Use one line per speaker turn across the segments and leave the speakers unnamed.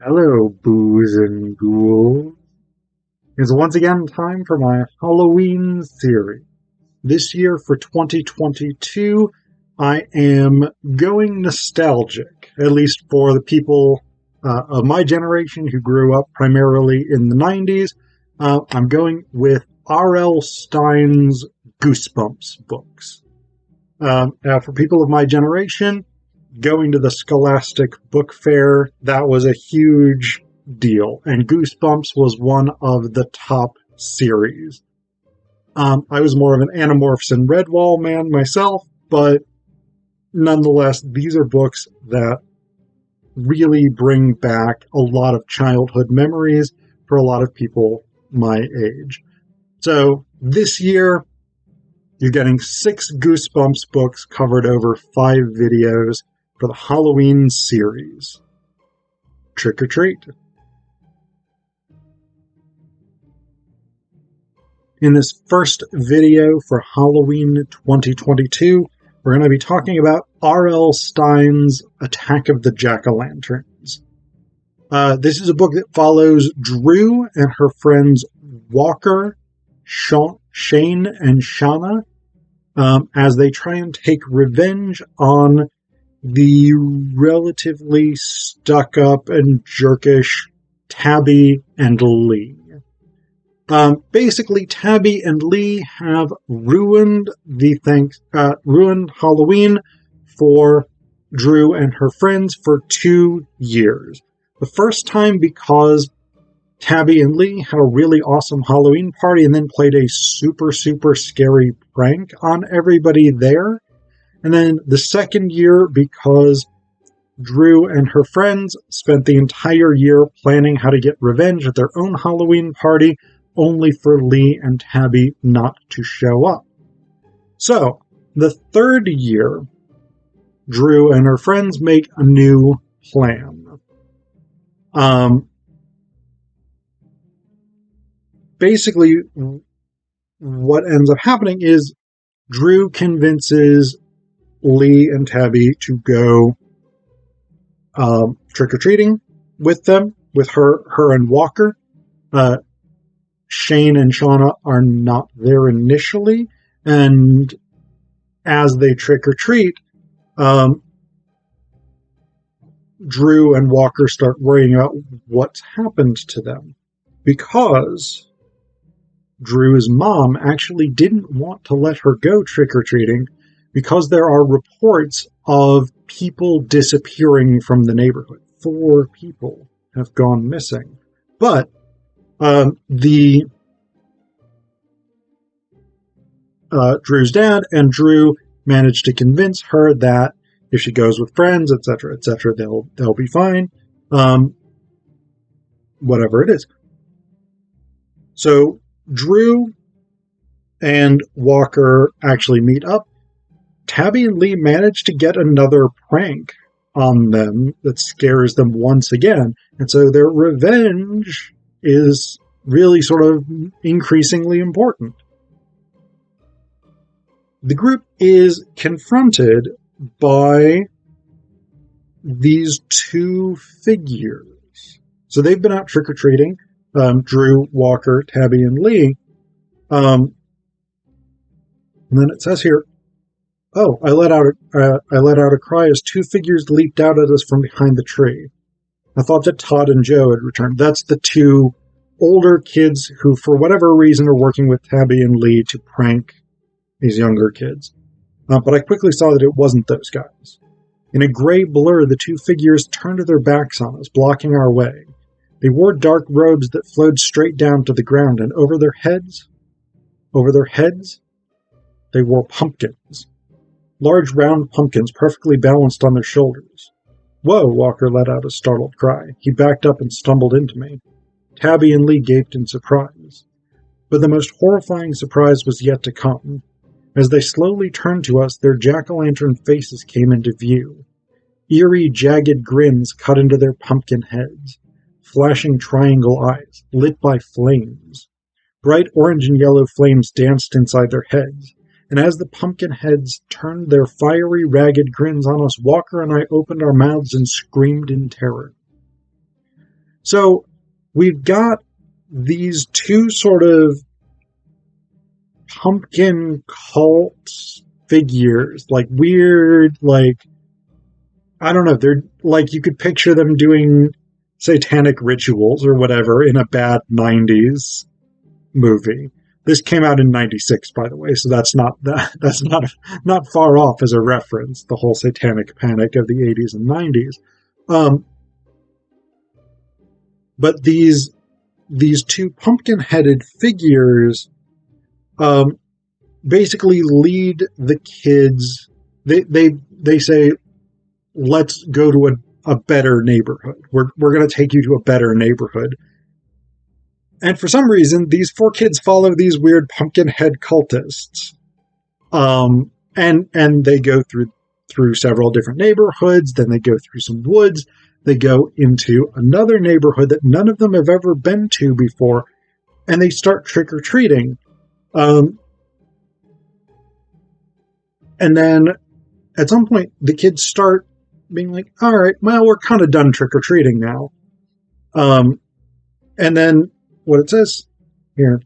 Hello, booze and ghouls. It's once again time for my Halloween series. This year for 2022, I am going nostalgic, at least for the people of my generation who grew up primarily in the 90s. I'm going with R.L. Stine's Goosebumps books. For people of my generation, going to the Scholastic Book Fair, that was a huge deal, and Goosebumps was one of the top series. I was more of an Animorphs and Redwall man myself, but nonetheless, these are books that really bring back a lot of childhood memories for a lot of people my age. So this year, you're getting 6 Goosebumps books covered over 5 videos for the Halloween series. Trick or treat. In this first video for Halloween 2022, we're going to be talking about R.L. Stine's Attack of the Jack-o'-lanterns. This is a book that follows Drew and her friends Walker, Shane, and Shauna as they try and take revenge on the relatively stuck-up and jerkish Tabby and Lee. Basically, Tabby and Lee have ruined ruined Halloween for Drew and her friends for 2 years. The first time because Tabby and Lee had a really awesome Halloween party and then played a super, super scary prank on everybody there. And then the second year because Drew and her friends spent the entire year planning how to get revenge at their own Halloween party, only for Lee and Tabby not to show up. So, the third year, Drew and her friends make a new plan. Basically, what ends up happening is Drew convinces Lee and Tabby to go trick-or-treating with them, with her and Walker. Shane and Shauna are not there initially, and as they trick-or-treat, Drew and Walker start worrying about what's happened to them, because Drew's mom actually didn't want to let her go trick-or-treating because there are reports of people disappearing from the neighborhood. 4 people have gone missing. But Drew's dad and Drew managed to convince her that if she goes with friends, etc., they'll be fine. Whatever it is. So Drew and Walker actually meet up. Tabby and Lee manage to get another prank on them that scares them once again. And so their revenge is really sort of increasingly important. The group is confronted by these 2 figures. So they've been out trick-or-treating, Drew, Walker, Tabby, and Lee. And then it says here, "Oh, I let out a cry as 2 figures leaped out at us from behind the tree. I thought that Todd and Joe had returned." That's the 2 older kids who, for whatever reason, are working with Tabby and Lee to prank these younger kids. But I quickly saw that it wasn't those guys. In a gray blur, the 2 figures turned their backs on us, blocking our way. They wore dark robes that flowed straight down to the ground, and over their heads, they wore pumpkins. Large round pumpkins perfectly balanced on their shoulders. "Whoa," Walker let out a startled cry. He backed up and stumbled into me. Tabby and Lee gaped in surprise. But the most horrifying surprise was yet to come. As they slowly turned to us, their jack-o'-lantern faces came into view. Eerie, jagged grins cut into their pumpkin heads. Flashing triangle eyes, lit by flames. Bright orange and yellow flames danced inside their heads. And as the pumpkin heads turned their fiery, ragged grins on us, Walker and I opened our mouths and screamed in terror. So we've got these two sort of pumpkin cult figures, like weird, like, I don't know, they're like, you could picture them doing satanic rituals or whatever in a bad 90s movie. This came out in 96, by the way, so that's not far off as a reference, the whole satanic panic of the 80s and 90s. But these two pumpkin-headed figures basically lead the kids. They say, let's go to a better neighborhood. We're going to take you to a better neighborhood. And for some reason, these four kids follow these weird pumpkin head cultists. And they go through several different neighborhoods. Then they go through some woods. They go into another neighborhood that none of them have ever been to before. And they start trick-or-treating. And then at some point, the kids start being like, all right, well, we're kind of done trick-or-treating now. And then what it says here,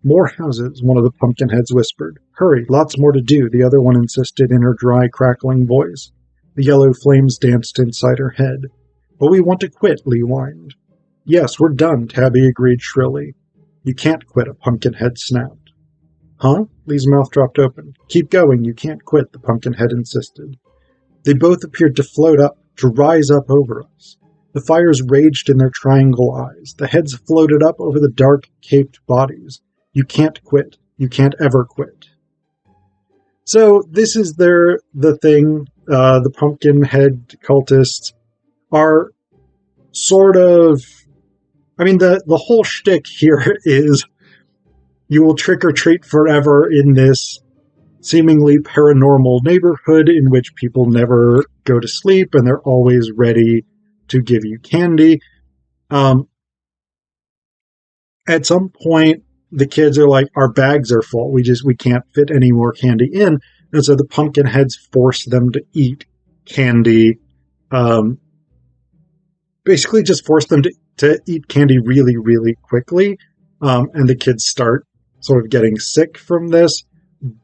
more houses, one of the pumpkin heads whispered. Hurry, lots more to do, the other one insisted in her dry, crackling voice. The yellow flames danced inside her head. But we want to quit, Lee whined. Yes, we're done, Tabby agreed shrilly. You can't quit, a pumpkin head snapped. Huh? Lee's mouth dropped open. Keep going, you can't quit, the pumpkin head insisted. They both appeared to float up, to rise up over us. The fires raged in their triangle eyes. The heads floated up over the dark, caped bodies. You can't quit. You can't ever quit. So this is the thing. The pumpkin head cultists are sort of... I mean, the whole shtick here is you will trick or treat forever in this seemingly paranormal neighborhood in which people never go to sleep and they're always ready to give you candy. At some point, the kids are like, our bags are full. We can't fit any more candy in. And so the pumpkin heads force them to eat candy. Basically just force them to eat candy really, really quickly. And the kids start sort of getting sick from this.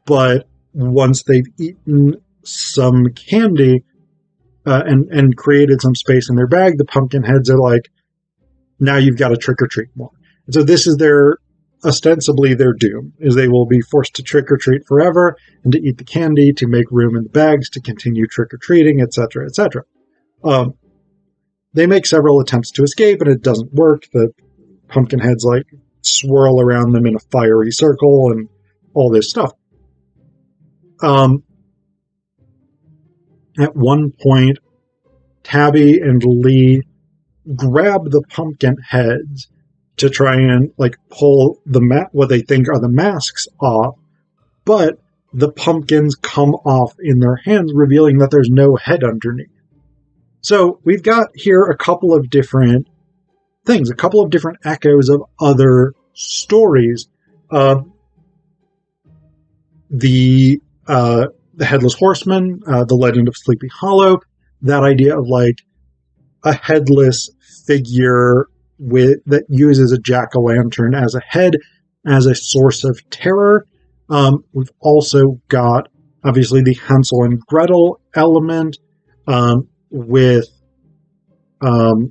But once they've eaten some candy, and created some space in their bag, the pumpkin heads are like, now you've got to trick or treat more. And so this is ostensibly their doom, is they will be forced to trick or treat forever and to eat the candy, to make room in the bags, to continue trick or treating, etc., etc. They make several attempts to escape and it doesn't work. The pumpkin heads like swirl around them in a fiery circle and all this stuff. At one point, Tabby and Lee grab the pumpkin heads to try and like pull what they think are the masks off, but the pumpkins come off in their hands, revealing that there's no head underneath. So we've got here a couple of different things, a couple of different echoes of other stories. The Headless Horseman, the Legend of Sleepy Hollow, that idea of like a headless figure that uses a jack-o'-lantern as a head, as a source of terror. We've also got, obviously, the Hansel and Gretel element with the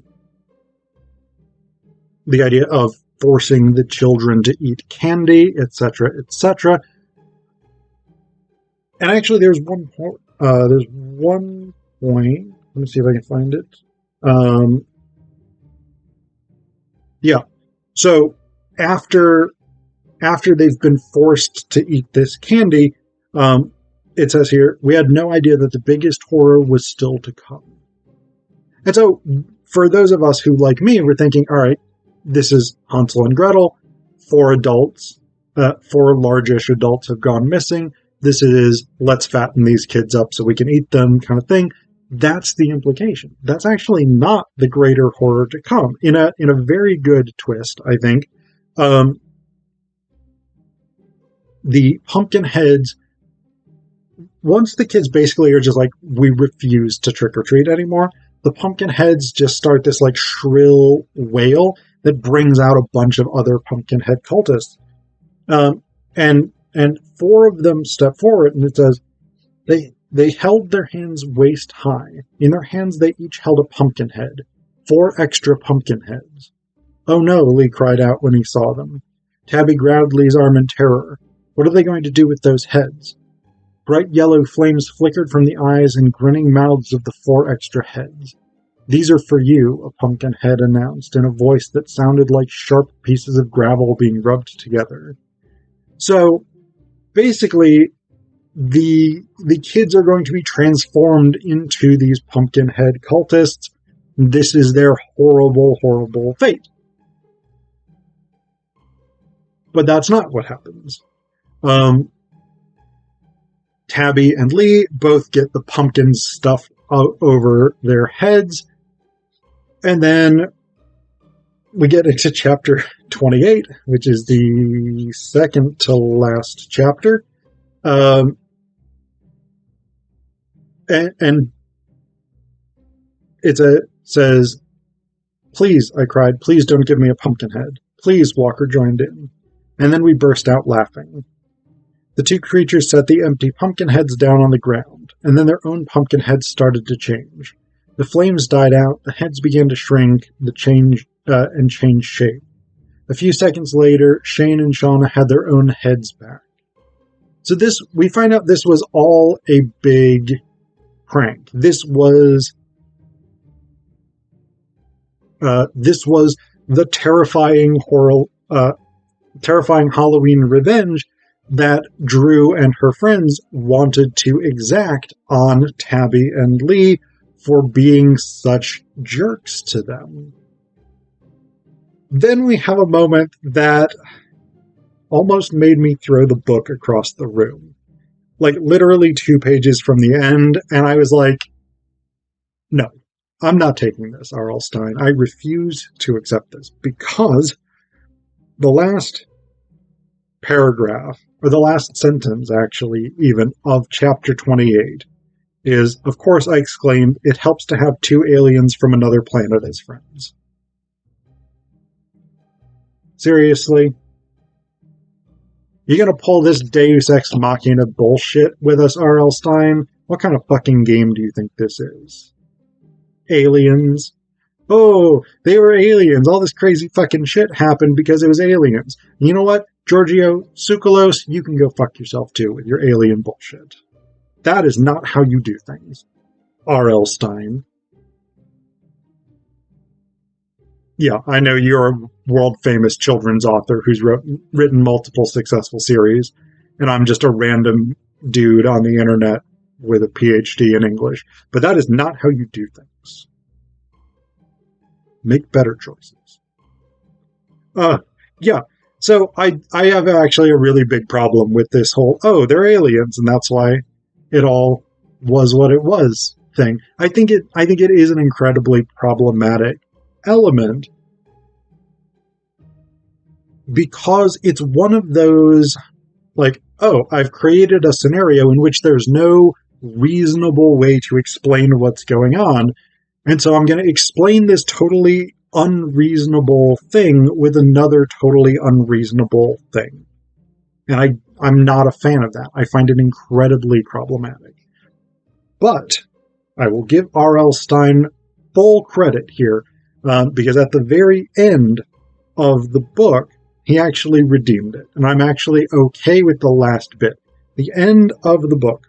idea of forcing the children to eat candy, etc., etc. And actually, there's one point. Let me see if I can find it. Yeah. So after they've been forced to eat this candy, it says here, we had no idea that the biggest horror was still to come. And so, for those of us who, like me, were thinking, all right, this is Hansel and Gretel. 4 largish adults have gone missing. This is, let's fatten these kids up so we can eat them kind of thing. That's the implication. That's actually not the greater horror to come. In a very good twist, I think. The pumpkin heads, once the kids basically are just like, we refuse to trick or treat anymore, the pumpkin heads just start this like shrill wail that brings out a bunch of other pumpkin head cultists. And four of them step forward, and it says they held their hands waist high. In their hands they each held a pumpkin head, 4 extra pumpkin heads. Oh no, Lee cried out when he saw them. Tabby grabbed Lee's arm in terror. What are they going to do with those heads? Bright yellow flames flickered from the eyes and grinning mouths of the 4 extra heads. These are for you, a pumpkin head announced in a voice that sounded like sharp pieces of gravel being rubbed together. So, basically, the kids are going to be transformed into these pumpkin head cultists. This is their horrible, horrible fate. But that's not what happens. Tabby and Lee both get the pumpkin stuff over their heads. And then we get into chapter 28, which is the second to last chapter. And it says, "Please," I cried, "please don't give me a pumpkin head. Please," Walker joined in. And then we burst out laughing. The 2 creatures set the empty pumpkin heads down on the ground, and then their own pumpkin heads started to change. The flames died out, the heads began to shrink, and change shape. A few seconds later, Shane and Shauna had their own heads back. So we find out this was all a big prank. This was the terrifying Halloween revenge that Drew and her friends wanted to exact on Tabby and Lee for being such jerks to them. Then we have a moment that almost made me throw the book across the room. Like, literally 2 pages from the end, and I was like, no, I'm not taking this, R.L. Stine. I refuse to accept this, because the last paragraph, or the last sentence, actually, even, of chapter 28 is, of course, I exclaimed, it helps to have 2 aliens from another planet as friends. Seriously? You gonna pull this Deus Ex Machina bullshit with us, R.L. Stine? What kind of fucking game do you think this is? Aliens? Oh, they were aliens. All this crazy fucking shit happened because it was aliens. You know what? Giorgio Tsoukalos, you can go fuck yourself too with your alien bullshit. That is not how you do things. R.L. Stine. Yeah, I know you're a world-famous children's author who's written multiple successful series, and I'm just a random dude on the internet with a PhD in English. But that is not how you do things. Make better choices. Yeah. So I have actually a really big problem with this whole, oh, they're aliens, and that's why it all was what it was thing. I think it is an incredibly problematic element because it's one of those, like, oh, I've created a scenario in which there's no reasonable way to explain what's going on, and so I'm going to explain this totally unreasonable thing with another totally unreasonable thing. And I'm not a fan of that. I find it incredibly problematic. But I will give R.L. Stine full credit here, because at the very end of the book, he actually redeemed it. And I'm actually okay with the last bit. The end of the book.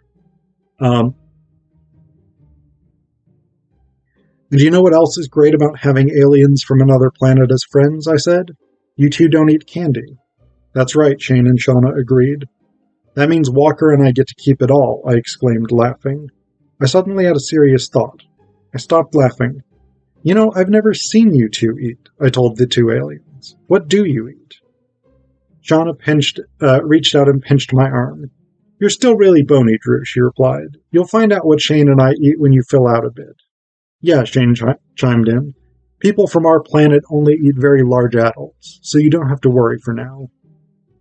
Do you know what else is great about having aliens from another planet as friends, I said. You two don't eat candy. That's right, Shane and Shauna agreed. That means Walker and I get to keep it all, I exclaimed, laughing. I suddenly had a serious thought. I stopped laughing. You know, I've never seen you two eat, I told the 2 aliens. What do you eat? Shauna reached out and pinched my arm. You're still really bony, Drew, she replied. You'll find out what Shane and I eat when you fill out a bit. Yeah, Shane chimed in. People from our planet only eat very large adults, so you don't have to worry for now.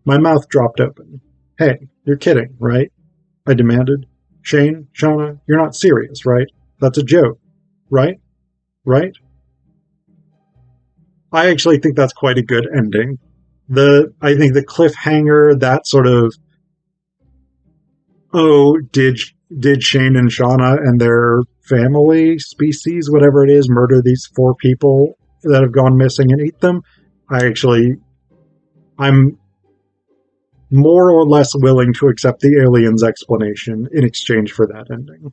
My mouth dropped open. Hey, you're kidding, right? I demanded. Shane, Shauna, you're not serious, right? That's a joke, right? right? I actually think that's quite a good ending. I think the cliffhanger, that sort of, oh, did Shane and Shauna and their family species, whatever it is, murder these four people that have gone missing and eat them? I actually, I'm more or less willing to accept the aliens explanation in exchange for that ending.